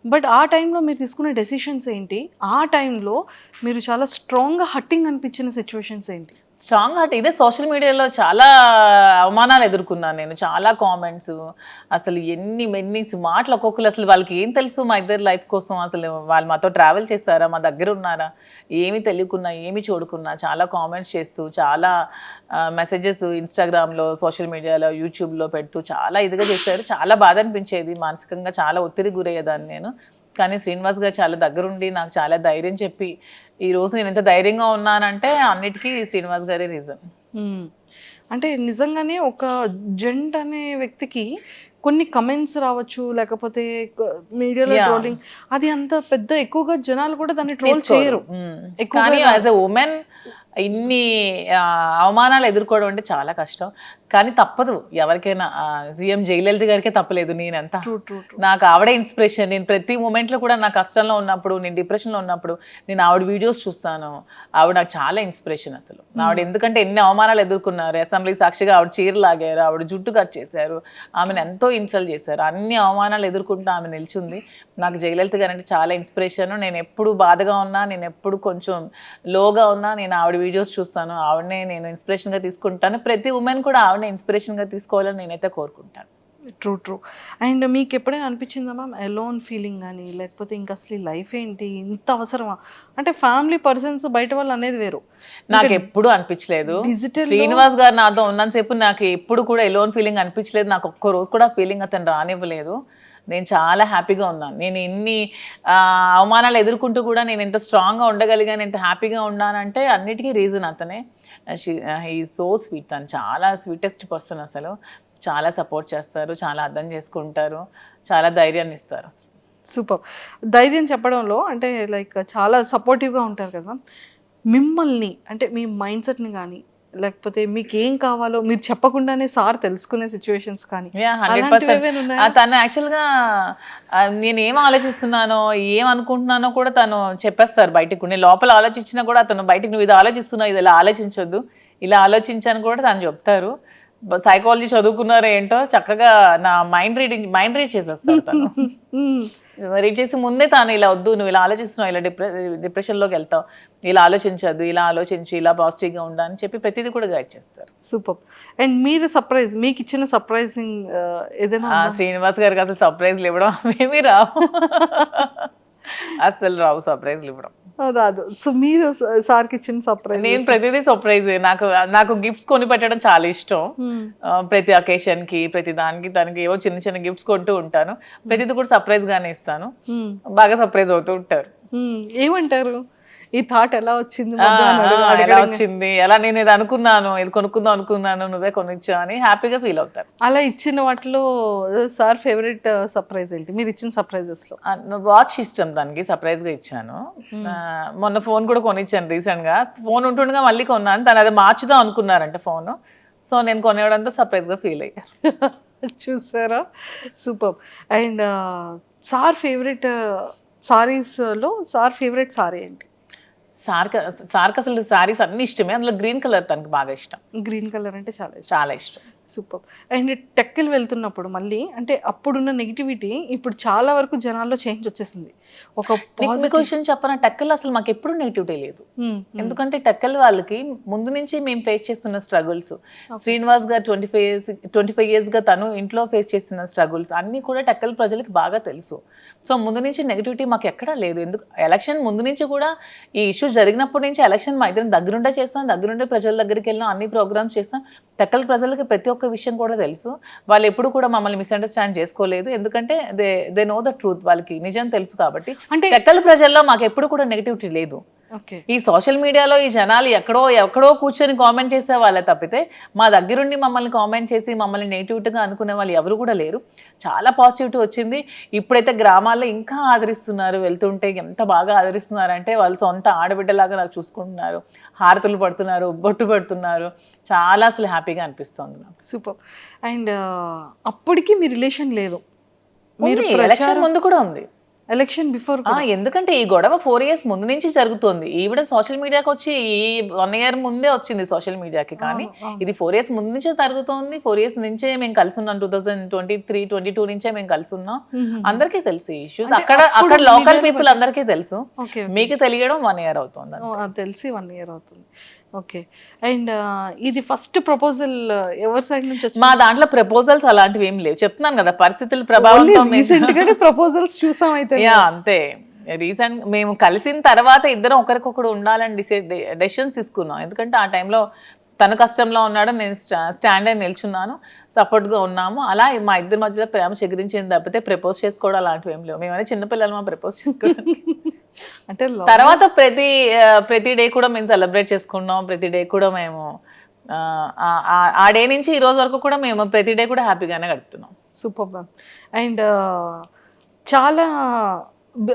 But ఆ టైంలో మీరు తీసుకున్న డెసిషన్స్ ఏంటి? ఆ టైంలో మీరు చాలా స్ట్రాంగ్‌గా హర్టింగ్ అనిపించిన సిట్యుయేషన్స్ ఏంటి? స్ట్రాంగ్ హార్ట్ ఇదే సోషల్ మీడియాలో చాలా అవమానాలు ఎదుర్కొన్నాను నేను. చాలా కామెంట్స్ అసలు ఎన్ని మాటలు ఒక్కొక్కరు అసలు వాళ్ళకి ఏం తెలుసు మా ఇద్దరి లైఫ్ కోసం అసలు వాళ్ళు మాతో ట్రావెల్ చేశారా? మా దగ్గర ఉన్నారా? ఏమి తెలియకున్నా, ఏమి చూడకున్నా చాలా కామెంట్స్ చేస్తూ చాలా మెసేజెస్ ఇన్‌స్టాగ్రామ్‌లో, సోషల్ మీడియాలో, యూట్యూబ్‌లో పెడుతూ చాలా ఇదిగా చేశారు. చాలా బాధ అనిపించేది. మానసికంగా చాలా ఒత్తిడికి గురయ్యేదాన్ని నేను. కానీ శ్రీనివాస్ గారు చాలా దగ్గరుండి నాకు చాలా ధైర్యం చెప్పి ఈరోజు నేను ఎంత ధైర్యంగా ఉన్నానంటే అన్నిటికీ శ్రీనివాస్ గారే రీజన్. హ్మ్. అంటే నిజంగానే ఒక జెంట్ అనే వ్యక్తికి కొన్ని కమెంట్స్ రావచ్చు, లేకపోతే మీడియాలో యాహ్! ట్రోలింగ్ అది అంత పెద్ద ఎక్కువగా జనాలు కూడా దాన్ని ట్రోల్ తీసుకోరు. చేయరు. ఎక్కువగా కానీ యాస్ ఎ వుమెన్ ఇన్ని అవమానాలు ఎదుర్కోవడం అంటే చాలా కష్టం. కానీ తప్పదు ఎవరికైనా. సీఎం జయలలిత గారికే తప్పలేదు. నేనెంత ట్రూ, ట్రూ, ట్రూ. నాకు ఆవిడే ఇన్స్పిరేషన్. నేను ప్రతి మూమెంట్‌లో కూడా నా కష్టంలో ఉన్నప్పుడు, నేను డిప్రెషన్‌లో ఉన్నప్పుడు నేను ఆవిడ వీడియోస్ చూస్తాను. ఆవిడ నాకు చాలా ఇన్స్పిరేషన్ అసలు. ఆవిడ ఎందుకంటే ఎన్ని అవమానాలు ఎదుర్కొన్నారు. అసెంబ్లీ సాక్షిగా ఆవిడ చీర లాగారు. ఆవిడ జుట్టు కట్ చేశారు. ఆమెను ఎంతో ఇన్సల్ట్ చేశారు. అన్ని అవమానాలు ఎదుర్కొంటూ ఆమె నిల్చుంది. నాకు జయలలిత గారంటే చాలా ఇన్స్పిరేషన్. నేను ఎప్పుడు బాధగా ఉన్నా, నేను ఎప్పుడు కొంచెం లోగా ఉన్నా నేను ఆవిడ వీడియోస్ చూస్తాను. ఆవిడనే నేను ఇన్స్పిరేషన్‌గా తీసుకుంటాను. ప్రతి వుమెన్ కూడా ఆవిడనే ఇన్స్పిరేషన్‌గా తీసుకోవాలని నేనైతే కోరుకుంటాను. True, true. అండ్ మీకు ఎప్పుడైనా అనిపించిందా మ్యామ్ ఎలోన్ ఫీలింగ్ గాని, లేకపోతే ఇంకా అసలు ఈ లైఫ్ ఏంటి? ఇంత అవసరమా? అంటే ఫ్యామిలీ పర్సన్స్ బయట వాళ్ళు అనేది వేరు. నాకెప్పుడూ అనిపించలేదు. డిజిటల్‌లో శ్రీనివాస్ గారు నాతో ఉన్నంత సేపు నాకు ఎప్పుడు కూడా ఎలోన్ ఫీలింగ్ అనిపించలేదు. నాకు ఒక్క రోజు కూడా ఆ ఫీలింగ్ అతను రానివ్వలేదు. నేను చాలా హ్యాపీగా ఉన్నాను. నేను ఎన్ని అవమానాలు ఎదుర్కొంటూ కూడా నేను ఇంత స్ట్రాంగ్‌గా ఉండగలిగాను, ఇంత హ్యాపీగా ఉన్నానంటే అన్నిటికీ రీజన్ అతనే. He is so sweet. తను చాలా స్వీటెస్ట్ పర్సన్ అసలు. చాలా సపోర్ట్ చేస్తారు, చాలా అర్థం చేసుకుంటారు, చాలా ధైర్యాన్ని ఇస్తారు అసలు. సూపర్. ధైర్యం చెప్పడంలో అంటే లైక్ చాలా సపోర్టివ్‌గా ఉంటారు కదా! మిమ్మల్ని అంటే మీ మైండ్ సెట్‌ని గాని, లేకపోతే మీకేం కావాలో మీరు చెప్పకుండానే సార్ తెలుసుకునే సిట్యుయేషన్స్ కానీ, యాహ్! అలాంటివి 100%. ఏవైనా ఉన్నాయా? తను యాక్చువల్‌గా నేనేం ఆలోచిస్తున్నానో, ఏం అనుకుంటున్నానో కూడా తను చెప్పేస్తారు బయటికి. నేను లోపల ఆలోచించినా కూడా అతను బయటికి "నువ్వు ఇది ఆలోచిస్తున్నావు, ఇది ఇలా ఆలోచించొద్దు. ఇలా ఆలోచించని" కూడా తను చెప్తారు. సైకాలజీ చదువుకున్నారో ఏంటో చక్కగా నా మైండ్ రీడ్ చేసేస్తారు తను. హ్మ్. రీడ్ చేసి ముందే తాను ఇలా వద్దు, నువ్వు ఇలా ఆలోచిస్తున్నావు, ఇలా డిప్రెషన్‌లోకి వెళ్తావు. ఇలా ఆలోచించొద్దు, ఇలా ఆలోచించు, ఇలా పాజిటివ్‌గా ఉండు అని చెప్పి ప్రతీది కూడా గైడ్ చేస్తారు. సూపర్. అండ్ మీరు సర్ప్రైజ్ మీకిచ్చిన సర్ప్రైజింగ్ ఏదైనా ఉందా? శ్రీనివాస్ గారికి అసలు సర్ప్రైజ్‌లు ఇవ్వడం అవేమీ రావు. అస్సలు రావు సర్ప్రైజ్‌లు ఇవ్వడం. రాదు. సో మీరు సార్‌కి ఇచ్చిన సర్ప్రైజ్. నేను ప్రతిదీ సర్ప్రైజే. నాకు నాకు గిఫ్ట్స్ కొనిపెట్టడం చాలా ఇష్టం. హ్మ్. ప్రతి అకేషన్‌కి, ప్రతి దానికి తనకి ఏవో చిన్న చిన్న గిఫ్ట్స్ కొంటూ ఉంటాను. ప్రతిది కూడా సర్ప్రైజ్‌గానే ఇస్తాను. హ్మ్. బాగా సర్ప్రైజ్ అవుతూ ఉంటారు. హ్మ్. ఏమంటారు? ఈ థాట్ ఎలా వచ్చింది ఆ! మధ్య అని ఆ! ఎలా అడగడంగా వచ్చింది? ఎలా నేను ఇది అనుకున్నాను, ఇది కొనుక్కుందాం అనుకున్నాను, నువ్వే కొనిచ్చావు అని హ్యాపీగా ఫీల్ అవుతారు. అలా ఇచ్చిన వాటిలో సార్ ఫేవరెట్ సర్ప్రైజ్ ఏంటి? మీరిచ్చిన సర్ప్రైజెస్‌లో? వాచ్ ఇష్టం దానికి సర్ప్రైజ్‌గా ఇచ్చాను. మొన్న ఫోన్ కూడా కొనిచ్చాను రీసెంట్‌గా. ఫోన్ ఉంటుండగా మళ్ళీ కొన్నాను. తను అది మార్చుదాం అనుకున్నారంట ఫోను. సో, నేను కొనివ్వడంతో సర్ప్రైజ్‌గా ఫీల్ అయ్యారు. చూసారా? సూపర్బ్. అండ్ సార్ ఫేవరెట్ సారీస్‌లో సార్ ఫేవరెట్ సారీ ఏంటి? సార్‌కి అసలు సారీస్ అన్నీ ఇష్టమే. అందులో గ్రీన్ కలర్ తనకి బాగా ఇష్టం. గ్రీన్ కలర్ అంటే చాలా ఇష్టం. చాలా ఇష్టం. సూపర్. అండ్ టెక్కలు వెళ్తున్నప్పుడు మళ్ళీ అంటే అప్పుడున్న నెగటివిటీ ఇప్పుడు చాలా వరకు జనాల్లో చేంజ్ వచ్చేసింది. ఒక మీకు పాజిటివ్. విషయం చెప్పనా? టెక్కల్లో అసలు మాకెప్పుడు నెగటివిటీ లేదు. హ్మ్. ఎందుకంటే టెక్కల్ వాళ్ళకి ముందు నుంచి మేము ఫేస్ చేస్తున్న స్ట్రగుల్స్, శ్రీనివాస్ గారు 25 ఇయర్స్‌గా తను ఇంట్లో ఫేస్ చేస్తున్న స్ట్రగుల్స్ అన్నీ కూడా టెక్కల్ ప్రజలకి బాగా తెలుసు. సో, ముందు నుంచి నెగటివిటీ మాకు ఎక్కడా లేదు. ఎందుకు ఎలక్షన్ ముందు నుంచి కూడా ఈ ఇష్యూ జరిగినప్పటి నుంచి ఎలక్షన్ మా ఇద్దరం దగ్గరుండే చేస్తాం, దగ్గరుండే ప్రజల దగ్గరికి వెళ్ళాం, అన్ని ప్రోగ్రామ్స్ చేస్తాం. టెక్కల్ ప్రజలకి ప్రతి ఒక్క విషయం కూడా తెలుసు. వాళ్ళు ఎప్పుడు కూడా మమ్మల్ని మిస్‌అండర్‌స్టాండ్ చేసుకోలేదు. ఎందుకంటే దే నో ద ట్రూత్. వాళ్ళకి నిజం తెలుసు కాబట్టి. అంటే టెక్కల్ ప్రజల్లో మాకు ఎప్పుడు కూడా నెగటివిటీ లేదు. ఓకే. ఈ సోషల్ మీడియాలో ఈ జనాలు ఎక్కడో కూర్చొని కామెంట్ చేసే వాళ్ళే తప్పితే మా దగ్గరుండి మమ్మల్ని కామెంట్ చేసి మమ్మల్ని నెగిటివ్‌గా అనుకునే వాళ్ళు ఎవరు కూడా లేరు. చాలా పాజిటివిటీ వచ్చింది. ఇప్పుడైతే గ్రామాల్లో ఇంకా ఆదరిస్తున్నారు. వెళ్తుంటే ఎంత బాగా ఆదరిస్తున్నారంటే వాళ్ళు సొంత ఆడబిడ్డలాగా నాకు చూసుకుంటున్నారు. హారతులు పడుతున్నారు, బొట్టు పెడుతున్నారు. చాలా అసలు హ్యాపీగా అనిపిస్తుంది నాకు. సూపర్. అండ్ అప్పటికి మీ రిలేషన్ లేదు. మీరు ఉంది. ఎలక్షన్ ముందు కూడా ఉంది. ఎలక్షన్ బిఫోర్ ఎందుకంటే ఈ గొడవ 4 years ముందు నుంచి జరుగుతుంది. ఈవిడ సోషల్ మీడియాకి వచ్చి ఈ 1 year ముందే వచ్చింది సోషల్ మీడియాకి. కానీ ఇది 4 years ముందు నుంచే జరుగుతోంది. 4 years నుంచే మేము కలిసి ఉన్నాం. 2023, 22 నుంచే మేము కలిసి ఉన్నాం. అందరికీ తెలుసు ఇష్యూస్. అక్కడ లోకల్ పీపుల్ అందరికీ తెలుసు. మీకు తెలియడం 1 year అవుతుంది. తెలిసి 1 year అవుతుంది. ఓకే. అండ్ ఇది ఫస్ట్ ప్రపోజల్ ఎవరి సైడ్ నుంచి వచ్చింది? మా దాంట్లో ప్రపోజల్స్ అలాంటివి ఏం లేవు. చెప్తున్నాను కదా పరిస్థితుల ప్రభావంతో రీసెంట్ గానే ప్రపోజల్స్ చూసాం అయితే. అంతే. రీసెంట్ మేము కలిసిన తర్వాత ఇద్దరం ఒకరికొకరు ఉండాలని డెసిషన్స్ తీసుకున్నాం. ఎందుకంటే ఆ టైంలో తను కష్టంలో ఉన్నాడు, నేను స్టాండ్ అయి నిల్చున్నాను, సపోర్ట్గా ఉన్నాము. అలా మా ఇద్దరి మధ్యలో ప్రేమ చెగిరించింది తప్పితే ప్రపోజ్ చేసుకోవడం అలాంటివి ఏం లేవు. మేమైనా చిన్నపిల్లలు మా ప్రపోజ్ చేసుకోవడం అంటే తర్వాత ప్రతి డే కూడా మేము సెలబ్రేట్ చేసుకున్నాం. ప్రతి డే కూడా మేము ఆ డే నుంచి ఈ రోజు వరకు కూడా మేము ప్రతి డే కూడా హ్యాపీగానే గడుపుతున్నాం. Super ma'am. అండ్ చాలా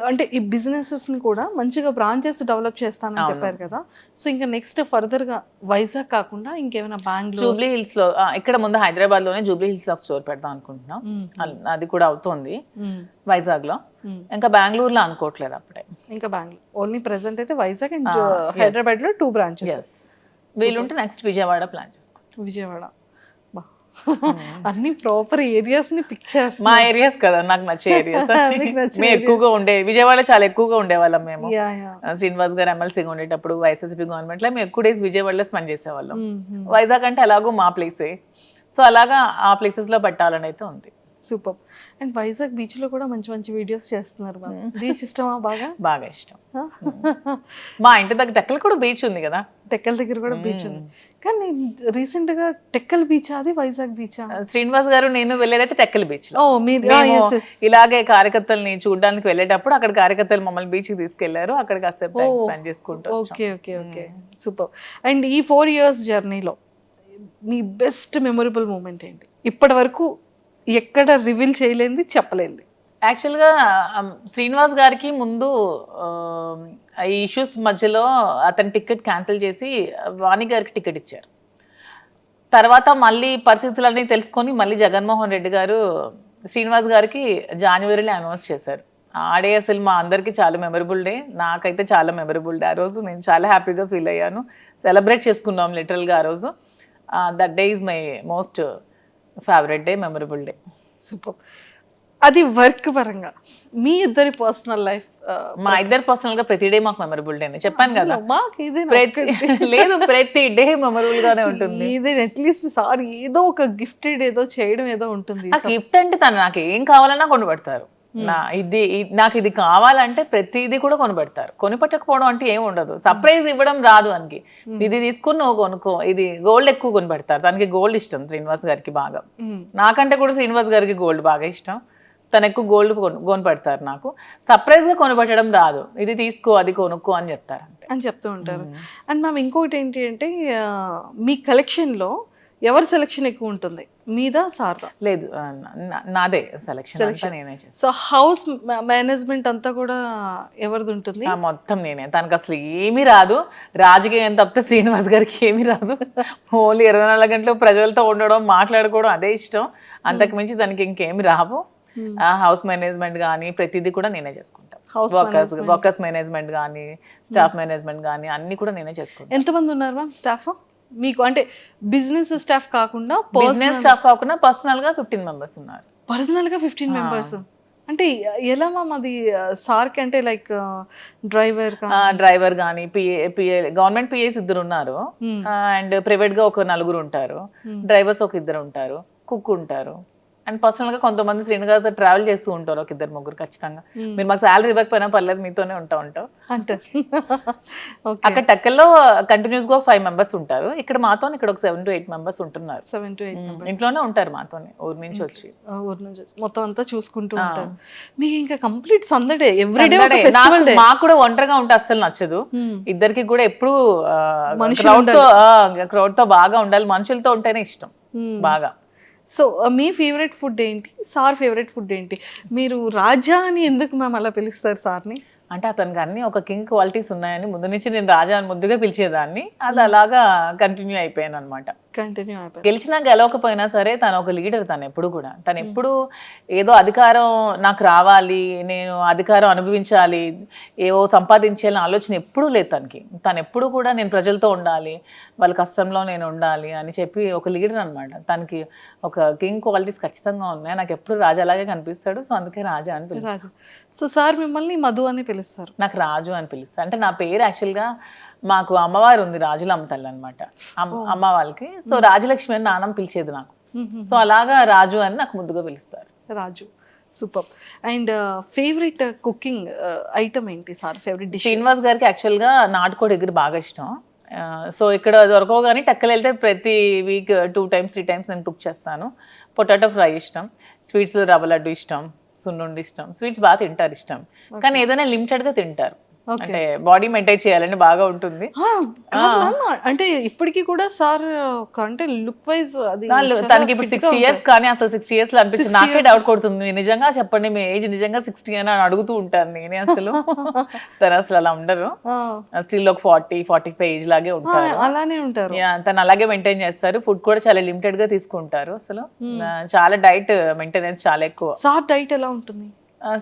అంటే ఈ బిజినెసెస్ని కూడా మంచిగా బ్రాంచెస్ డెవలప్ చేస్తానని చెప్పారు కదా. సో ఇంకా నెక్స్ట్ ఫర్దర్గా వైజాగ్ కాకుండా ఇంకేమైనా బెంగళూరు, జూబ్లీ హిల్స్లో, ఇక్కడ ముందు హైదరాబాద్లోనే జూబ్లీ హిల్స్లో స్టోర్ పెడదాం అనుకుంటున్నాం. అది కూడా అవుతుంది వైజాగ్లో. ఇంకా బెంగళూరులో అనుకోవట్లేదు అప్పుడే. ఇంకా బెంగళూరు ఓన్లీ ప్రెసెంట్ అయితే వైజాగ్ అండ్ హైదరాబాద్లో 2 branches. వీలుంటే నెక్స్ట్ విజయవాడ ప్లాన్ చేసుకుంటాం. విజయవాడ అన్ని ప్రాపర్ ఏరియాస్ ని పిక్ చేస్తాం. మా ఏరియాస్ కదా నాకు నచ్చే ఏరియాస్. మేము ఎక్కువగా విజయవాడ చాలా ఎక్కువగా ఉండేవాళ్ళం మేము. శ్రీనివాస్ గారు ఎమ్మెల్సీగా ఉండేటప్పుడు వైఎస్ఎస్పీ గవర్నమెంట్ లో మేము ఎక్కువ డేస్ విజయవాడలో స్పెండ్ చేసేవాళ్ళం. వైజాగ్ అంటే అలాగో మా ప్లేసే. సో అలాగా ఆ ప్లేసెస్ లో పెట్టాలని అయితే ఉంది. సూపర్. అండ్ వైజాగ్ బీచ్ లో కూడా మంచి మంచి వీడియోస్ చేస్తున్నారు. బీచ్ ఇష్టమా? బాగా ఇష్టం. మా ఇంటి దగ్గర టెక్కల్ కూడా బీచ్ ఉంది కదా. టెక్కల్ దగ్గర కూడా బీచ్ ఉంది. కానీ రీసెంట్ గా టెక్కల్ బీచ్ అది వైజాగ్ బీచ్? శ్రీనివాస్ గారు నేను వెళ్ళేదైతే టెక్కల్ బీచ్ లో. ఇలాగే కార్యకర్తల్ని చూడడానికి వెళ్ళేటప్పుడు అక్కడ కార్యకర్తలు మమ్మల్ని బీచ్ కి తీసుకెళ్లారు. అక్కడ కాసేపు టైం స్పెండ్ చేసుకుంటాం. Okay okay okay super. And ఈ 4 years జర్నీలో మీ బెస్ట్ మెమొరబుల్ మూమెంట్ ఏంటి? ఇప్పటి వరకు ఎక్కడ రివీల్ చేయలేంది, చెప్పలేంది? యాక్చువల్గా శ్రీనివాస్ గారికి ముందు ఈ ఇష్యూస్ మధ్యలో అతని టికెట్ క్యాన్సిల్ చేసి వాణి గారికి టికెట్ ఇచ్చారు. తర్వాత మళ్ళీ పరిస్థితులన్నీ తెలుసుకొని మళ్ళీ జగన్మోహన్ రెడ్డి గారు శ్రీనివాస్ గారికి జనవరిలో అనౌన్స్ చేశారు. ఆ డే అసలు మా అందరికీ చాలా మెమరబుల్ డే. నాకైతే చాలా మెమరబుల్ డే. ఆ రోజు నేను చాలా హ్యాపీగా ఫీల్ అయ్యాను. సెలబ్రేట్ చేసుకున్నాం లిటరల్గా ఆ రోజు. That day is my most favourite day, memorable day. Super. అది వర్క్ పరంగా మీ ఇద్దరి పర్సనల్ లైఫ్? మా ఇద్దరు పర్సనల్ గా ప్రతి డే మాకు మెమరబుల్ డే. చెప్పాను కదా, లేదు ప్రతి డే మెమరబుల్ గానే ఉంటుంది. ఇది అట్లీస్ట్ సారీ ఏదో ఒక గిఫ్టెడ్ ఏదో చేయడం ఏదో ఉంటుంది. ఆ గిఫ్ట్ అంటే తను నాకు ఏం కావాలన్నా కొనిపెడతారు. నాకు ఇది కావాలంటే ప్రతిదీ కూడా కొనిపెడతారు. కొనిపెట్టకపోవడం అంటే ఏమి ఉండదు. సర్ప్రైజ్ ఇవ్వడం రాదు అనికి. ఇది తీసుకుని నువ్వు కొనుక్కో, ఇది గోల్డ్ ఎక్కువ కొనిపెడతారు. తనకి గోల్డ్ ఇష్టం శ్రీనివాస్ గారికి బాగా. నాకంటే కూడా శ్రీనివాస్ గారికి గోల్డ్ బాగా ఇష్టం. తను ఎక్కువ గోల్డ్ కొనిపెడతారు. నాకు సర్ప్రైజ్ గా కొనిపెట్టడం రాదు. ఇది తీసుకో, అది కొనుక్కో అని చెప్తారు అని చెప్తూ ఉంటారు. అండ్ మ్యామ్ ఇంకొకటి ఏంటి అంటే మీ కలెక్షన్ లో ఎవరి సెలెక్షన్ ఎక్కువ ఉంటుంది, మీదా సార్దా? లేదు, నాదే సెలెక్షన్. నేనే చేస్తాను. సో హౌస్ మేనేజ్మెంట్ అంతా కూడా ఎవరిది ఉంటుంది? మొత్తం నేనే. తనకు అసలు ఏమీ రాదు. రాజకీయం తప్పితే శ్రీనివాస్ గారికి ఏమీ రాదు. ఓన్లీ 24 గంటలు ప్రజలతో ఉండడం, మాట్లాడుకోవడం అదే ఇష్టం. అంతకు మించి తనకి ఇంకేమి రావు. హౌస్ మేనేజ్మెంట్ కానీ ప్రతిదీ కూడా నేనే చేసుకుంటాను. వర్కర్స్ మేనేజ్మెంట్ కానీ స్టాఫ్ మేనేజ్మెంట్ కానీ అన్ని కూడా నేనే చేసుకుంటాను. ఎంతమంది ఉన్నారు మ్యామ్ స్టాఫ్ మీకు? అంటే బిజినెస్ స్టాఫ్ కాకుండా పర్సనల్ గా 15 members ఉన్నారు. పర్సనల్ గా 15 members అంటే ఎలా మ్యామ్ అది సార్కి? అంటే లైక్ డ్రైవర్ కానీ పిఏ గవర్నమెంట్ పిఏస్ 2 ఉన్నారు. అండ్ ప్రైవేట్ గా ఒక 4 ఉంటారు. డ్రైవర్స్ ఒక 2 ఉంటారు. కుక్ ఉంటారు. అండ్ పర్సనల్ గా కొంతమంది శ్రీనివాస్ ట్రావెల్ చేస్తూ ఉంటారు. ఒక 2-3 ఖచ్చితంగా. మీరు మాకు శాలరీ ఇవ్వకపోయినా పర్లేదు, మీతోనే ఉంటాం అంటారు. అక్కడ టెక్కల్లో కంటిన్యూస్ గా 5 members ఉంటారు. ఇక్కడ మాతో ఇక్కడ ఒక 7 to 8 members ఉంటున్నారు. 7 to 8 ఇంట్లోనే ఉంటారు మాతోనే, ఊరు నుంచి వచ్చి. మొత్తం అంతా చూసుకుంటూ ఉంటారు. మీకు ఇంకా కంప్లీట్ సందడే, ఎవ్రీడే. మాకు కూడా ఒంటరిగా ఉంటే అస్సలు నచ్చదు. ఇద్దరికి కూడా ఎప్పుడు క్రౌడ్ తో బాగా ఉండాలి. మనుషులతో ఉంటేనే ఇష్టం బాగా. సో మీ ఫేవరెట్ ఫుడ్ ఏంటి? సార్ ఫేవరెట్ ఫుడ్ ఏంటి? మీరు రాజా అని ఎందుకు మ్యామ్ అలా పిలుస్తారు సార్ని? అంటే అతనికి అన్ని ఒక కింగ్ క్వాలిటీస్ ఉన్నాయని ముందు నుంచి నేను రాజా అని ముద్దుగా పిలిచేదాన్ని. అది అలాగా కంటిన్యూ అయిపోయాను అనమాట. కంటిన్యూ అయిపోయింది. గెలిచినా గెలవకపోయినా సరే తను ఒక లీడర్. తను ఎప్పుడు కూడా తను ఎప్పుడు ఏదో అధికారం నాకు రావాలి, నేను అధికారం అనుభవించాలి, ఏవో సంపాదించాలని ఆలోచన ఎప్పుడూ లేదు తనకి. తను ఎప్పుడు కూడా నేను ప్రజలతో ఉండాలి, వాళ్ళ కష్టంలో నేను ఉండాలి అని చెప్పి ఒక లీడర్ అనమాట. తనకి ఒక కింగ్ క్వాలిటీస్ ఖచ్చితంగా ఉన్నాయి. నాకు ఎప్పుడు రాజు అలాగే కనిపిస్తాడు. సో అందుకే రాజా అని పిలుస్తాను. రాజు. సో సార్ మిమ్మల్ని మధు అని పిలుస్తారు. నాకు రాజు అని పిలుస్తాను. అంటే నా పేరు యాక్చువల్గా మాకు అమ్మవారు ఉంది, రాజులమ్మ తల్లి అనమాట అమ్మ వాళ్ళకి. సో రాజలక్ష్మి అని నాన్నమ్మ పిలిచేది నాకు. సో అలాగా రాజు అని నాకు ముద్దుగా పిలుస్తారు. Raju. Super. And favourite cooking item ఏంటి సార్? Favourite dish? శ్రీనివాస్ గారికి యాక్చువల్గా నాటుకోడి ఎగురు బాగా ఇష్టం. సో ఇక్కడ దొరకవు కానీ టక్కలు వెళ్తే ప్రతి వీక్ 2 times 3 times నేను కుక్ చేస్తాను. పొటాటో ఫ్రై ఇష్టం, స్వీట్స్లో రవ్వ లడ్డు ఇష్టం, సున్నుండి ఇష్టం. స్వీట్స్ బాగా తింటారు ఇష్టం, కానీ ఏదైనా లిమిటెడ్గా తింటారు. అంటే బాడీ మెయింటైన్ చేయాలని బాగా ఉంటుంది. అంటే ఇప్పటికీ కూడా సార్ అంటే లుక్ వైజ్ అది తనకి ఇప్పుడు 60 years, కానీ అసలు 60 years లో అనిపించింది. నాకే డౌట్ కొడుతుంది, నిజంగా చెప్పండి మీ ఏజ్ నిజంగా 60 అని అడుగుతూ ఉంటాను నేనే. అసలు తను అసలు అలా ఉండరు, స్టిల్ ఒక 40-45 ఏజ్ లాగే ఉంటారు. అలానే ఉంటారు. తను అలాగే మెయింటైన్ చేస్తారు. ఫుడ్ కూడా చాలా లిమిటెడ్ గా తీసుకుంటారు. అసలు చాలా డైట్ మెయింటెనెన్స్ చాలా ఎక్కువ. సార్ డైట్ ఎలా ఉంటుంది?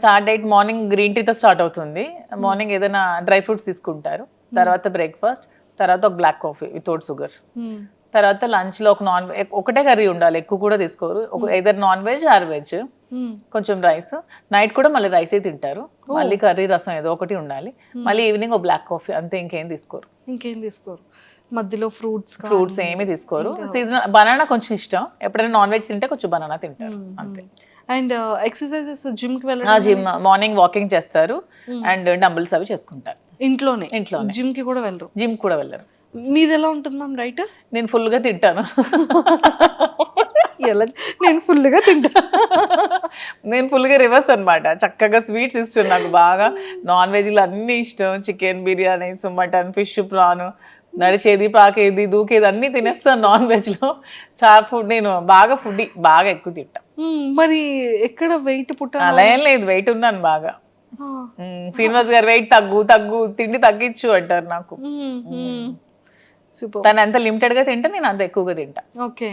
సార్ డైట్ మార్నింగ్ గ్రీన్ టీతో స్టార్ట్ అవుతుంది. మార్నింగ్ ఏదైనా డ్రై ఫ్రూట్స్ తీసుకుంటారు, తర్వాత బ్రేక్ఫాస్ట్, తర్వాత ఒక బ్లాక్ కాఫీ వితౌట్ షుగర్, తర్వాత లంచ్ లో ఒక ఒకటే కర్రీ ఉండాలి, ఎక్కువ కూడా తీసుకోరు. Either non veg or veg, కొంచెం రైస్. నైట్ కూడా మళ్ళీ రైసే తింటారు, మళ్ళీ కర్రీ రసం ఏదో ఒకటి ఉండాలి, మళ్ళీ ఈవినింగ్ ఒక బ్లాక్ కాఫీ, అంతే. ఇంకేం తీసుకోరు. మధ్యలో ఫ్రూట్స్ ఏమీ తీసుకోరు. సీజనల్ బనానా కొంచెం ఇష్టం, ఎప్పుడైనా నాన్ వెజ్ తింటే కొంచెం బనానా తింటారు, అంతే. అండ్ ఎక్సర్సైజెస్ జిమ్ కి వెళ్ళడం? జిమ్ మార్నింగ్ వాకింగ్ చేస్తారు అండ్ డంబుల్స్ అవి చేసుకుంటారు ఇంట్లోనే. జిమ్ కి కూడా వెళ్ళరు? జిమ్ కూడా వెళ్ళరు. మీది ఎలా ఉంటుంది మ్యామ్ రైట్? నేను ఫుల్గా తింటాను. ఎలా? నేను ఫుల్గా తింటాను. నేను ఫుల్గా రివర్స్ అనమాట. చక్కగా స్వీట్స్ ఇష్టం నాకు బాగా, నాన్ వెజ్లు అన్నీ ఇష్టం, chicken biryani, mutton, fish, prawn, నడిచేది పాకేది దూకేది అన్నీ తినేస్తాను. నాన్ వెజ్లో చాలా ఫుడ్, నేను బాగా ఫుడ్ బాగా ఎక్కువ తింటాను. మరి ఎక్కడ వెయిట్ అలా ఏం లేదు, వెయిట్ ఉన్నాను బాగా. శ్రీనివాస్ గారు వెయిట్ తగ్గు తిండి తగ్గించు అంటారు నాకు. తను ఎంత లిమిటెడ్ గా తింటే నేను అంత ఎక్కువగా తింటా. ఓకే,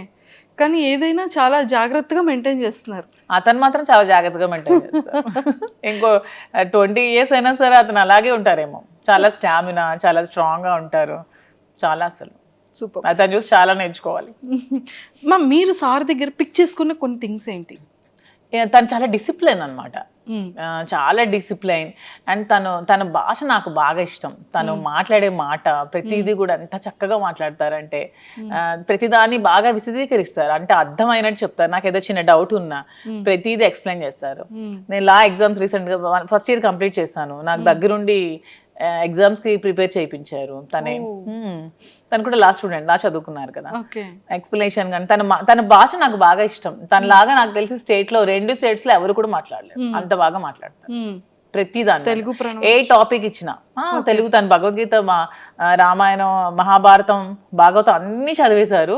కానీ ఏదైనా చాలా జాగ్రత్తగా మెయింటైన్ చేస్తున్నారు. అతను మాత్రం చాలా జాగ్రత్తగా మెయింటైన్ చేస్తారు. ఇంకో 20 years అయినా సరే అతను అలాగే ఉంటారేమో. చాలా స్టామినా, చాలా స్ట్రాంగ్ గా ఉంటారు, చాలా అసలు సూపర్. అతను చూసి చాలా నేర్చుకోవాలి. మ్యామ్ మీరు సార్ దగ్గర పిక్ చేసుకున్న కొన్ని థింగ్స్ ఏంటి? తను చాలా డిసిప్లైన్ అనమాట, చాలా డిసిప్లైన్. అండ్ తన భాష నాకు బాగా ఇష్టం. తను మాట్లాడే మాట ప్రతిదీ కూడా ఎంత చక్కగా మాట్లాడతారంటే, ప్రతిదాన్ని బాగా విశదీకరిస్తారు, అంటే అర్థమైనట్టు చెప్తారు. నాకు ఏదో చిన్న డౌట్ ఉన్నా ప్రతిదీ ఎక్స్ప్లెయిన్ చేస్తారు. నేను లా ఎగ్జామ్స్ రీసెంట్గా ఫస్ట్ ఇయర్ కంప్లీట్ చేశాను. నాకు దగ్గరుండి ఎగ్జామ్స్ కి ప్రిపేర్ చేయించారు. తను కూడా లాస్ట్ స్టూడెంట్, లా చదువుకున్నారు కదా. ఎక్స్ప్లెనేషన్ కానీ తన భాష నాకు బాగా ఇష్టం. తనలాగా నాకు తెలిసి స్టేట్ లో 2 states లో ఎవరు కూడా మాట్లాడలేరు, అంత బాగా మాట్లాడతారు ప్రతిదాన్ని. తెలుగు ఏ టాపిక్ ఇచ్చినా తెలుగు. తన భగవద్గీత, రామాయణం, మహాభారతం, భాగవతం అన్ని చదివేశారు.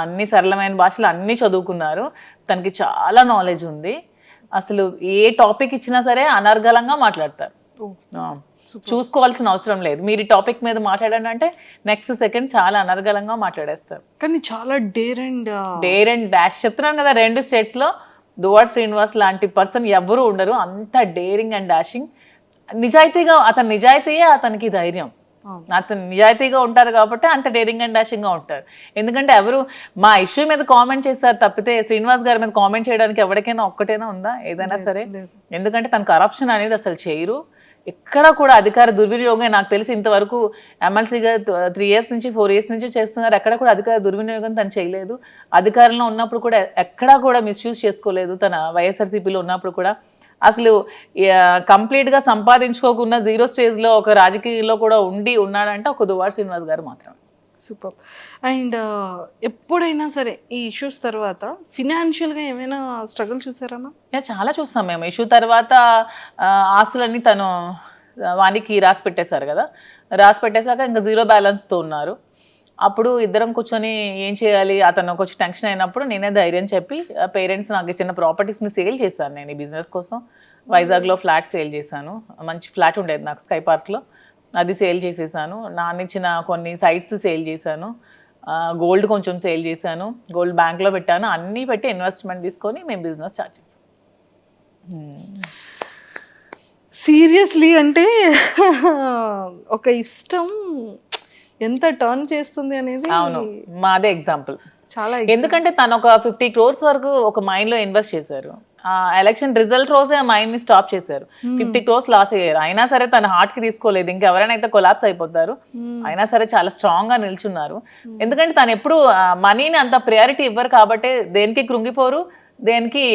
అన్ని సరళమైన భాషలు అన్ని చదువుకున్నారు. తనకి చాలా నాలెడ్జ్ ఉంది. అసలు ఏ టాపిక్ ఇచ్చినా సరే అనర్గళంగా మాట్లాడతారు. చూసుకోవాల్సిన అవసరం లేదు. మీరు ఈ టాపిక్ మీద మాట్లాడండి అంటే నెక్స్ట్ సెకండ్ చాలా అనర్గళంగా మాట్లాడేస్తారు. కానీ చాలా డేర్ అండ్ డాష్ చెప్తున్నాను కదా, 2 states లో దువ్వాడ శ్రీనివాస్ లాంటి పర్సన్ ఎవరు ఉండరు. అంత డేరింగ్ అండ్ డాషింగ్, నిజాయితీగా. అతని నిజాయితీయే అతనికి ధైర్యం. అతను నిజాయితీగా ఉంటారు కాబట్టి అంత డేరింగ్ అండ్ డాషింగ్ గా ఉంటారు. ఎందుకంటే ఎవరు మా ఇష్యూ మీద కామెంట్ చేస్తారు తప్పితే శ్రీనివాస్ గారి మీద కామెంట్ చేయడానికి ఎవరికైనా ఒక్కటైనా ఉందా ఏదైనా సరే? ఎందుకంటే తను కరప్షన్ అనేది అసలు చేయరు. ఎక్కడ కూడా అధికార దుర్వినియోగం నాకు తెలిసి ఇంతవరకు ఎమ్మెల్సీగా 3 years నుంచి 4 years నుంచి చేస్తున్నారు. ఎక్కడ కూడా అధికార దుర్వినియోగం తను చేయలేదు. అధికారంలో ఉన్నప్పుడు కూడా ఎక్కడా కూడా మిస్యూజ్ చేసుకోలేదు. తన వైఎస్ఆర్సీపీలో ఉన్నప్పుడు కూడా అసలు కంప్లీట్గా సంపాదించుకోకుండా 0 stage ఒక రాజకీయాల్లో కూడా ఉన్నాడంటే ఒక దువ్వాడ శ్రీనివాస్ గారు మాత్రమే. సూపర్. అండ్ ఎప్పుడైనా సరే ఈ ఇష్యూస్ తర్వాత ఫినాన్షియల్గా ఏమైనా స్ట్రగుల్ చూసారమ్మా? చాలా చూస్తాం మేము. ఇష్యూ తర్వాత ఆస్తులన్నీ తను వానికి రాసి పెట్టేశారు కదా. రాసి పెట్టేశాక ఇంకా 0 balanceతో ఉన్నారు. అప్పుడు ఇద్దరం కూర్చొని ఏం చేయాలి, అతను కొంచెం టెన్షన్ అయినప్పుడు నేనే ధైర్యం చెప్పి పేరెంట్స్ నాకు ఇచ్చిన ప్రాపర్టీస్ని సేల్ చేశాను. నేను ఈ బిజినెస్ కోసం వైజాగ్లో ఫ్లాట్ సేల్ చేశాను. మంచి ఫ్లాట్ ఉండేది నాకు స్కై పార్క్లో, అది సేల్ చేసేసాను. నాన్న ఇచ్చిన కొన్ని సైట్స్ సేల్ చేశాను. గోల్డ్ కొంచెం సేల్ చేశాను, గోల్డ్ బ్యాంక్లో పెట్టాను, అన్నీ పెట్టి ఇన్వెస్ట్మెంట్ తీసుకొని మేము బిజినెస్ స్టార్ట్ చేసాం. సీరియస్లీ అంటే ఒక ఇష్టం ఎంత టర్న్ చేస్తుంది అనేది అవును, మాదే ఎగ్జాంపుల్. చాలా ఎందుకంటే తను ఒక 50 crores వరకు ఒక మైండ్లో ఇన్వెస్ట్ చేశారు. ఎలక్షన్ రిజల్ట్ రోజే ఆ మైండ్ని స్టాప్ చేశారు. 50 crores లాస్ అయ్యారు. అయినా సరే తన హార్ట్కి తీసుకోలేదు. ఇంకెవరైనా అయితే కొలాప్స్ అయిపోతారు. అయినా సరే చాలా స్ట్రాంగ్గా నిల్చున్నారు. ఎందుకంటే తను ఎప్పుడు మనీని అంత ప్రయారిటీ ఇవ్వరు కాబట్టి దేనికి కృంగిపోరు, దేనికి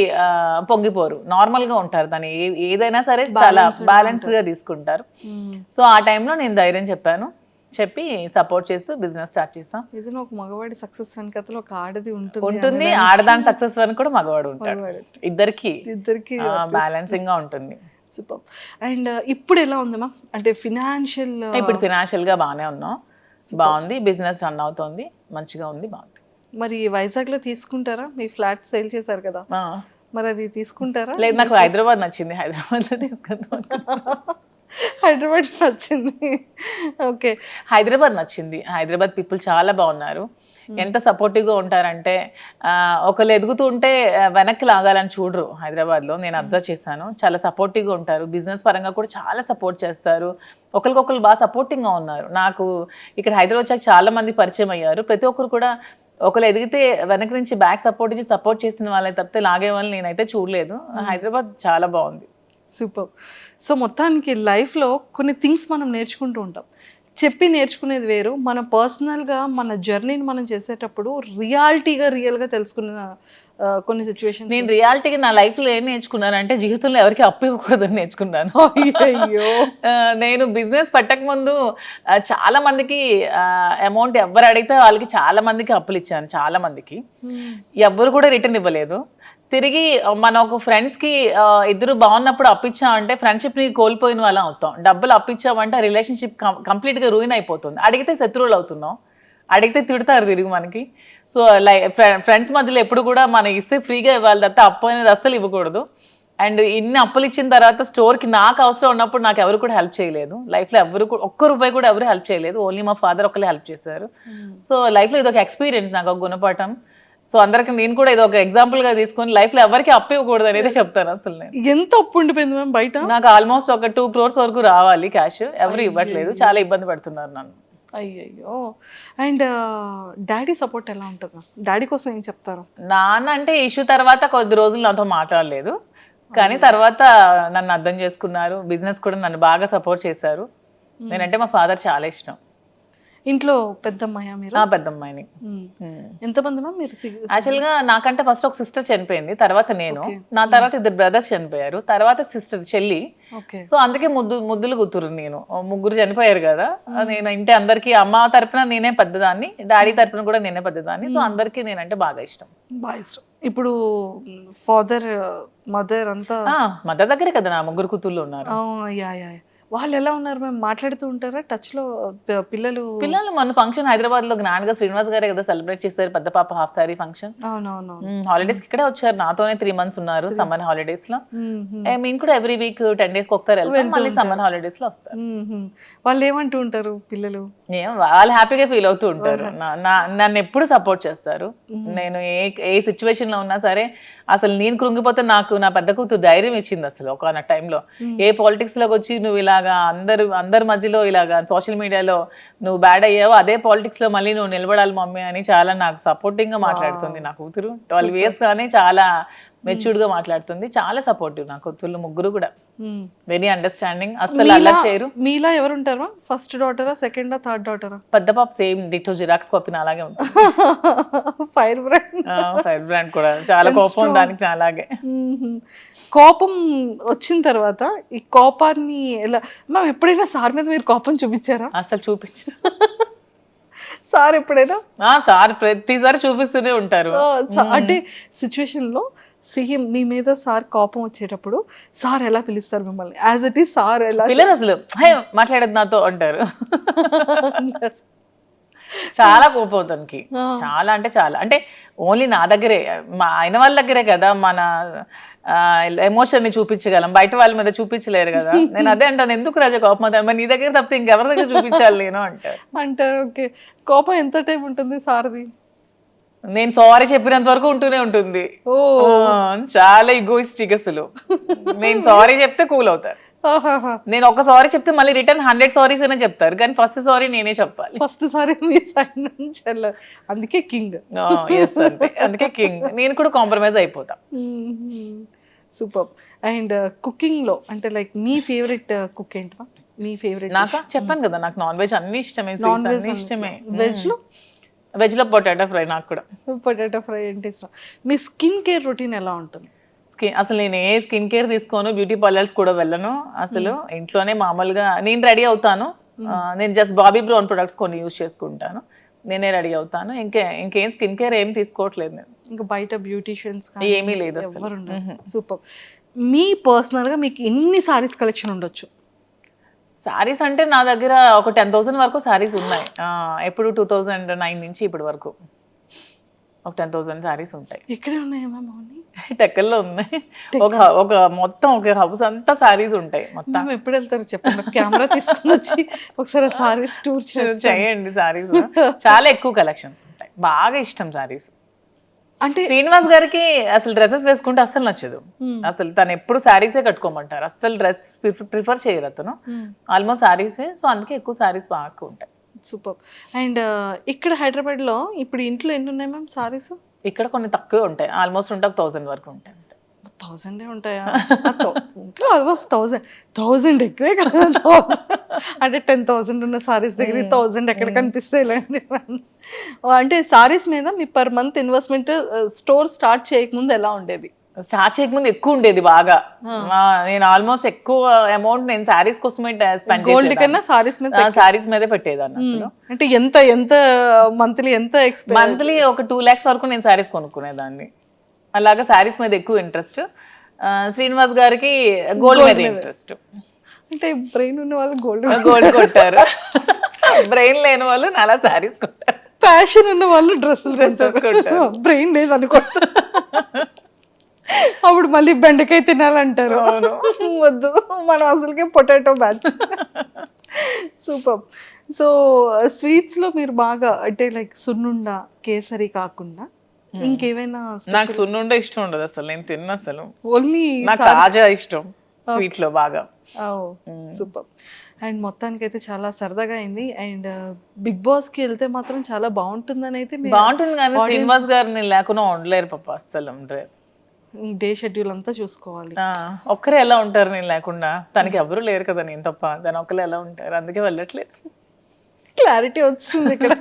పొంగిపోరు, నార్మల్గా ఉంటారు. తను ఏదైనా సరే చాలా బ్యాలెన్స్డ్గా తీసుకుంటారు. సో ఆ టైంలో నేను ధైర్యం చెప్పి సపోర్ట్ చేస్తూ బిజినెస్ స్టార్ట్ చేసాం. ఏదైనా ఒక మగవాడి సక్సెస్ వెనకతలో ఒక ఆడది ఉంటుంది. ఆడదాని సక్సెస్ అని కూడా మగవాడు ఉంటాడు. ఇద్దరికి బ్యాలెన్సింగ్ గా ఉంటుంది. సూపర్. అండ్ ఇప్పుడు ఎలా ఉంది మ్యామ్, అంటే ఫినాన్షియల్? ఇప్పుడు ఫినాన్షియల్ గా బాగానే ఉన్నాం, బాగుంది, బిజినెస్ రన్ అవుతుంది, మంచిగా ఉంది, బాగుంది. మరి వైజాగ్ లో తీసుకుంటారా? మీ ఫ్లాట్ సేల్ చేశారు కదా, మరి అది తీసుకుంటారా? లేదు, నాకు హైదరాబాద్ నచ్చింది, హైదరాబాద్ లో తీసుకుందాం. హైదరాబాద్ నచ్చింది. ఓకే, హైదరాబాద్ నచ్చింది. హైదరాబాద్ పీపుల్ చాలా బాగున్నారు. ఎంత సపోర్టివ్గా ఉంటారంటే ఒకళ్ళు ఎదుగుతూ ఉంటే వెనక్కి లాగాలని చూడరు. హైదరాబాద్లో నేను అబ్జర్వ్ చేశాను, చాలా సపోర్టివ్గా ఉంటారు. బిజినెస్ పరంగా కూడా చాలా సపోర్ట్ చేస్తారు. ఒకరికొకరు బాగా సపోర్టింగ్గా ఉన్నారు. నాకు ఇక్కడ హైదరాబాద్ వచ్చాక చాలా మంది పరిచయం అయ్యారు. ప్రతి ఒక్కరు కూడా ఒకళ్ళు ఎదిగితే వెనక నుంచి బ్యాక్ సపోర్ట్ చేసిన వాళ్ళని తప్పితే లాగే వాళ్ళని నేనైతే చూడలేదు. హైదరాబాద్ చాలా బాగుంది. సూపర్. సో మొత్తానికి లైఫ్లో కొన్ని థింగ్స్ మనం నేర్చుకుంటూ ఉంటాం. చెప్పి నేర్చుకునేది వేరు, మన పర్సనల్గా మన జర్నీని మనం చేసేటప్పుడు రియల్గా తెలుసుకున్న కొన్ని సిచ్యువేషన్. నేను రియాలిటీగా నా లైఫ్లో ఏం నేర్చుకున్నానంటే జీవితంలో ఎవరికి అప్పు ఇవ్వకూడదని నేర్చుకున్నాను. అయ్యో, నేను బిజినెస్ పెట్టక ముందు చాలా మందికి అమౌంట్ ఎవరు అడిగితే వాళ్ళకి చాలా మందికి అప్పులు ఇచ్చాను. చాలా మందికి ఎవ్వరు కూడా రిటర్న్ ఇవ్వలేదు. తిరిగి మన ఒక ఫ్రెండ్స్కి ఇద్దరు బాగున్నప్పుడు అప్పిచ్చామంటే ఫ్రెండ్షిప్ని కోల్పోయిన వాళ్ళం అవుతాం. డబ్బులు అప్పిచ్చామంటే రిలేషన్షిప్ కంప్లీట్గా రూయిన్ అయిపోతుంది. అడిగితే శత్రువులు అవుతున్నాం, అడిగితే తిడతారు తిరిగి మనకి. సో ఫ్రెండ్స్ మధ్యలో ఎప్పుడు కూడా మనం ఇస్తే ఫ్రీగా ఇవ్వాలి తప్ప అప్పు అనేది అస్సలు ఇవ్వకూడదు. అండ్ ఇన్ని అప్పులు ఇచ్చిన తర్వాత స్టోర్కి నాకు అవసరం ఉన్నప్పుడు నాకు ఎవరు కూడా హెల్ప్ చేయలేదు. లైఫ్లో ఎవరు కూడా ఒక్క రూపాయి కూడా ఎవరు హెల్ప్ చేయలేదు. ఓన్లీ మా ఫాదర్ ఒకళ్ళే హెల్ప్ చేశారు. సో లైఫ్లో ఇది ఒక ఎక్స్పీరియన్స్, నాకు ఒక గుణపాఠం. సో అందరికి నేను కూడా ఇది ఒక ఎగ్జాంపుల్ గా తీసుకొని లైఫ్లో ఎవరికి అప్పు ఇవ్వకూడదు అనేది చెప్తాను. అసలు నేను ఎంత అప్పు ఉండిపోయింది మ్యామ్ బయట? నాకు ఆల్మోస్ట్ ఒక 2 crores వరకు రావాలి క్యాష్, ఎవరు ఇవ్వట్లేదు, చాలా ఇబ్బంది పడుతున్నారు నన్ను. అయ్యయ్యో. అండ్ డాడీ సపోర్ట్ ఎలా ఉంటుంది మ్యామ్? డాడీ కోసం ఏం చెప్తారు? నాన్న అంటే ఇష్యూ తర్వాత కొద్ది రోజులు నాతో మాట్లాడలేదు, కానీ తర్వాత నన్ను అర్థం చేసుకున్నారు. బిజినెస్ కూడా నన్ను బాగా సపోర్ట్ చేశారు. నేనంటే మా ఫాదర్ చాలా ఇష్టం. ఇంట్లో పెద్దమ్మాయా మీరు? పెద్దమ్మాయిని. ఎంతమంది మ్యామ్ మీరు? యాక్చువల్గా నాకంటే ఫస్ట్ ఒక సిస్టర్ చనిపోయింది, తర్వాత నేను, నా తర్వాత 2 brothers చనిపోయారు, తర్వాత సిస్టర్ చెల్లి. సో అందుకే ముద్దులు కూతురు నేను. 3 చనిపోయారు కదా, నేను ఇంటి అందరికి అమ్మ తరపున నేనే పెద్దదాన్ని, డాడీ తరపున కూడా నేనే పెద్దదాన్ని. సో అందరికి నేనంటే బాగా ఇష్టం. ఇప్పుడు ఫాదర్ మదర్ అంతా మదర్ దగ్గరే కదా నా 3 కూతుర్లు ఉన్నారు. వాళ్ళు ఎలా ఉన్నారు మ్యామ్? మాట్లాడుతూ ఉంటారా టచ్ లో? పిల్లలు మొన్న ఫంక్షన్ హైదరాబాద్ లో గ్రాండ్ గా శ్రీనివాస్ గారే కదా సెలబ్రేట్ చేశారు, పెద్ద పాప హాఫ్ సారీ ఫంక్షన్. అవునవును. హాలిడేస్ ఇక్కడే వచ్చారు, నాతోనే 3 months ఉన్నారు సమ్మర్ హాలిడేస్ లో. మేము కూడా ఎవ్రీ వీక్ 10 days ఒకసారి వెళ్తాం, మళ్ళీ సమ్మర్ హాలిడేస్ లో వస్తారు. వాళ్ళు ఏమంటూ ఉంటారు పిల్లలు? వాళ్ళు హ్యాపీగా ఫీల్ అవుతూ ఉంటారు. నన్ను ఎప్పుడు సపోర్ట్ చేస్తారు. నేను ఏ సిచ్యువేషన్ లో ఉన్నా సరే, అసలు నేను కృంగిపోతే నాకు నా పెద్ద కూతురు ధైర్యం ఇచ్చింది. అసలు ఒక టైంలో ఏ పాలిటిక్స్ లోకి వచ్చి నువ్వు ఇలాగా అందరి మధ్యలో ఇలాగా సోషల్ మీడియాలో నువ్వు బ్యాడ్ అయ్యావు, అదే పాలిటిక్స్ లో మళ్ళీ నువ్వు నిలబడాలి మమ్మీ అని చాలా నాకు సపోర్టింగ్ గా మాట్లాడుతుంది నా కూతురు. 12 years గానే చాలా మెచ్యూర్డ్ గా మాట్లాడుతుంది, చాలా సపోర్టివ్. నా కూతుర్లు 3 కూడా వెరీ అండర్స్టాండింగ్, అసలు అలా చేయరు. మీలా ఎవరు ఉంటారు? ఫస్ట్ డాటరా, సెకండా, థర్డ్ డాటరా? పెద్ద పాప సేమ్ డిటో జిరాక్స్ కాపీ అలాగే ఉంటుంది. ఫైర్ బ్రాండ్ కూడా చాలా కోపం దానికి అలాగే. కోపం వచ్చిన తర్వాత ఈ కోపాన్ని ఎలా మ్యామ్, ఎప్పుడైనా సార్ మీద మీరు కోపం చూపించారా? అసలు చూపించారు సార్ ఎప్పుడైనా? సార్ ప్రతిసారి చూపిస్తూనే ఉంటారు. అంటే సిచ్యువేషన్ లో సేమ్ మీ మీద సార్ కోపం వచ్చేటప్పుడు సార్ ఎలా పిలుస్తారు మిమ్మల్ని? యాజ్ ఇట్ ఈస్ సార్ ఎలా పిల్లలు అసలు మాట్లాడేది నాతో అంటారు. చాలా కోపం తనకి, చాలా అంటే చాలా. అంటే ఓన్లీ నా దగ్గరే, మా ఆయన వాళ్ళ దగ్గరే కదా మన ఎమోషన్ ని చూపించగలం, బయట వాళ్ళ మీద చూపించలేరు కదా. నేను అదే అంటాను, ఎందుకు రాజా కోపం అవుతాను, మరి నీ దగ్గర తప్పితే ఇంకెవరి దగ్గర చూపించాలి నేను అంటారు. ఓకే, కోపం ఎంత టైం ఉంటుంది సార్ది? నేను సారీ చెప్పినంత వరకు ఉంటూనే ఉంటుంది. చాలా ఈగోయిస్టిక్ అసలు. నేను సారీ చెప్తే కూల్ అవుతారు. నేను ఒక సారీ చెప్తే మళ్ళీ రిటర్న్ 100 సారీస్ అయినా చెప్తారు, కానీ ఫస్ట్ సారీ నేనే చెప్పాలి. ఫస్ట్ సారీ మీ సైడ్ నుంచి అందుకే కింగ్. అందుకే కింగ్. నేను కూడా కాంప్రమైజ్ అయిపోతా. సూపర్. అండ్ కుకింగ్ లో అంటే లైక్ మీ ఫేవరెట్ కుక్ ఏంటా? మీ ఫేవరెట్? నాకా చెప్పాను కదా, నాకు నాన్ వెజ్ అన్ని ఇష్టమే, అన్ని ఇష్టమే. వెజ్ లో పొటాటో ఫ్రై. నాకు కూడా పొటాటో ఫ్రై అంటే ఇష్టం. మీ స్కిన్ కేర్ రొటీన్ ఎలా ఉంటుంది? అసలు నేను ఏ స్కిన్ కేర్ తీసుకోను, బ్యూటీ పార్లర్స్ కూడా వెళ్ళను అసలు. ఇంట్లోనే మామూలుగా నేను రెడీ అవుతాను. నేను జస్ట్ బాబీ బ్రౌన్ ప్రొడక్ట్స్ కొన్ని యూజ్ చేసుకుంటాను, నేనే రెడీ అవుతాను. ఇంకేం స్కిన్ కేర్ ఏం తీసుకోవట్లేదు నేను. ఇంకా బయట బ్యూటీషియన్స్ ఏమీ లేదు అసలు. సూపర్. మీ పర్సనల్ గా మీకు ఎన్ని సారీస్ కలెక్షన్ ఉండొచ్చు? సారీస్ అంటే నా దగ్గర ఒక 10,000 వరకు సారీస్ ఉన్నాయి. ఎప్పుడు 2009 నుంచి ఇప్పటి వరకు ఒక 10,000 సారీస్ ఉంటాయి. ఎక్కడ ఉన్నాయి మ్యామ్? టెక్కల్లో ఉన్నాయి. ఒక మొత్తం ఒక హౌస్ అంతా సారీస్ ఉంటాయి మొత్తం. ఎప్పుడు వెళ్తారు చెప్పండి, కెమెరా తీసుకుని వచ్చి ఒకసారి సారీస్ టూర్ చేయండి. సారీస్ చాలా ఎక్కువ కలెక్షన్స్ ఉంటాయి, బాగా ఇష్టం సారీస్. అంటే శ్రీనివాస్ గారికి అసలు డ్రెస్సెస్ వేసుకుంటే అస్సలు నచ్చదు. అసలు తను ఎప్పుడు శారీసే కట్టుకోమంటారు, అస్సలు డ్రెస్ ప్రిఫర్ చేయరు అతను. ఆల్మోస్ట్ శారీసే, సో అందుకే ఎక్కువ శారీస్ బాగా ఉంటాయి. సూపర్. అండ్ ఇక్కడ హైదరాబాద్ లో ఇప్పుడు ఇంట్లో ఎన్ని ఉన్నాయి మ్యామ్ సారీస్? ఇక్కడ కొన్ని తక్కువే ఉంటాయి, ఆల్మోస్ట్ ఉంటే 1000 వరకు ఉంటాయి. 1000 ఉంటాయా? 1000 ఎక్కువే కదా. అంటే 10,000 ఉన్న సారీస్ దగ్గర 1000 ఎక్కడ కనిపిస్తాయిలేండి. అంటే సారీస్ మీద మీ per month investment store start చేయకముందు ఎలా ఉండేది? స్టార్ట్ చేయకముందు ఎక్కువ ఉండేది బాగా. నేను ఆల్మోస్ట్ ఎక్కువ అమౌంట్ నేను సారీస్ కోసమే స్పెండ్ చేసేదాన్ని. గోల్డ్ కన్నా సారీస్ మీదే పెట్టేదాన్ని అసలు. అంటే ఎంత మంత్లీ మంత్లీ ఒక 2 lakhs వరకు నేను సారీస్ కొనుక్కునేదాన్ని. అలాగా సారీస్ మీద ఎక్కువ ఇంట్రెస్ట్. శ్రీనివాస్ గారికి గోల్డ్ మీద ఇంట్రెస్ట్. అంటే బ్రెయిన్ ఉన్న వాళ్ళు గోల్డ్ కొట్టారు, బ్రెయిన్ లేని వాళ్ళు అలా సారీస్ కొట్టారు. ప్యాషన్ ఉన్న వాళ్ళు డ్రెస్సెస్ కొట్టారు, బ్రెయిన్ లేదు అనుకుంటా. అప్పుడు మళ్ళీ బెండకాయ తినాలంటారు. వద్దు, మనం అసలుకే potato batch. Super. So sweets లో మీరు బాగా అంటే లైక్ సున్నుండ, కేసరి కాకుండా ఇంకేమైనా? నాకు సున్నుండ ఇష్టం ఉండదు అసలు, నేను తిన్నా అసలు. ఓన్లీ నాకు కాజా ఇష్టం స్వీట్ లో బాగా. సూపర్. అండ్ మొత్తానికి అయితే చాలా సరదాగా అయింది. అండ్ బిగ్ బాస్ కి వెళ్తే మాత్రం చాలా బాగుంటుందని అయితే బాగుంటుంది, కానీ శ్రీనివాస్ గారిని లేకుండా ఉండలేరు పాప, అస్సలు ఉండలేరు. డే షెడ్యూల్ అంతా చూసుకోవాలి. ఒక్కరే ఎలా ఉంటారు నేను లేకుండా? తనకి ఎవరు లేరు కదా, నేను తప్ప. తను ఒక్కరే ఎలా ఉంటారు, అందుకే వెళ్ళట్లేదు. క్లారిటీ వచ్చింది ఇక్కడ.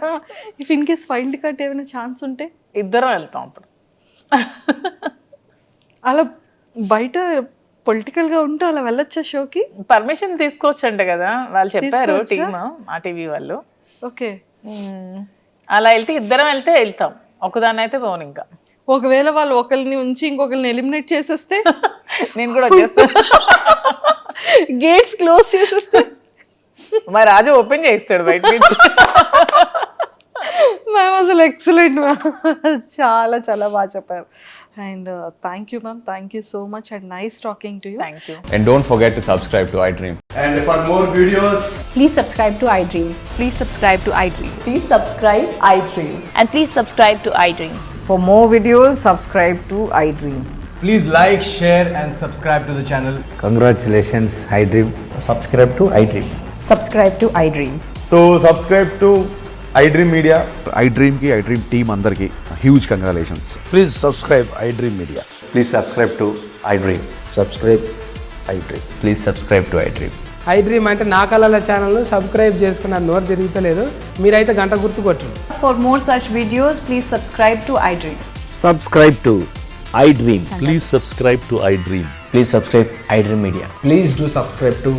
If in case wild card ఏమైనా ఛాన్స్ ఉంటే ఇద్దరం వెళ్తాం అప్పుడు. అలా బయట పొలిటికల్ గా ఉంటే అలా వెళ్ళొచ్చా షోకి? పర్మిషన్ తీసుకోవచ్చు అంట కదా, వాళ్ళు చెప్పారు టీమ్, ఆ టీవీ వాళ్ళు. ఓకే, అలా ఇద్దరం వెళ్తాం, ఒకదాన్ని అయితే పోను. ఇంకా ఒకవేళ వాళ్ళు ఒకరిని ఉంచి ఇంకొకరిని ఎలిమినేట్ చేసేస్తే నేను కూడా వచ్చేస్తాను. గేట్స్ క్లోజ్ చేసేస్తే మా రాజు ఓపెన్ చేస్తాడు బయట నుంచి. మ్యామ్ అసలు ఎక్సలెంట్ మ్యామ్, చాలా చాలా బాగా చెప్పారు. And thank you ma'am, thank you so much and nice talking to you. Thank you. And don't forget to subscribe to iDream. And for more videos, please subscribe to iDream. Please subscribe to iDream. Please subscribe iDream. And please subscribe to iDream. For more videos, subscribe to iDream. please like, share and subscribe to the channel. Congratulations, iDream. Subscribe to iDream. Subscribe to iDream. So subscribe to iDream Media. iDream ki iDream team andarki huge congratulations. Please subscribe iDream Media. Please subscribe to iDream. Subscribe iDream. Please subscribe to iDream. iDream అంటే నా కళల channel subscribe చేసుకున్న నోరు తిరుగుతలేదు, మీరైతే గంట గుర్తు కొట్టండి. For more such videos, please subscribe to iDream. Subscribe to iDream. Please subscribe to iDream. Please subscribe iDream Media. Please do subscribe to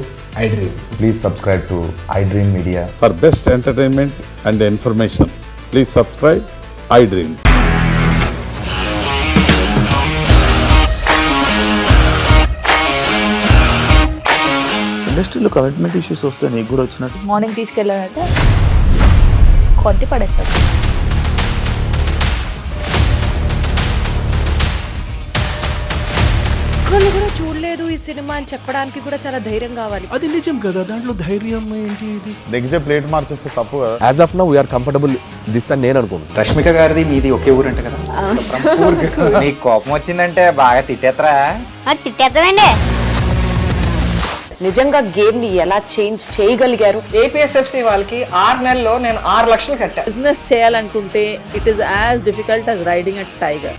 iDream. Please subscribe to iDream Media. For best entertainment and information, please subscribe iDream. ఇండస్ట్రీలో commitment issues వస్తే నీకు కూడా వచ్చినట్టు morning తీసుకెళ్ళాలంటే కొట్టి పడేశాడు. ఒక్కళ్ళు కూడా చూడలేదు ఈ సినిమా అని చెప్పడానికి కూడా చాలా ధైర్యం కావాలి. అది నిజం కదా, దాంట్లో ధైర్యం ఏంటి? ఇది నెక్స్ట్ డే ప్లేట్ మార్చేస్తే తప్పు కదా. As of now we are comfortable this అని నేను అనుకుంటున్నాను. రష్మిక గారిది మీది ఒకే ఊరు అంట కదా. నీకు కోపం వచ్చిందంటే బాగా తిట్టేత్తరా? తిట్టేద్దామండి. నిజంగా గేమ్ ని ఎలా చేంజ్ చేయగలిగారు? ఏపీఎస్ఎఫ్సి వాళ్ళకి 6 నెలల్లో నేను 6 లక్షలు కట్టా. బిజినెస్ చేయాలనుకుంటే it is as difficult as riding a tiger.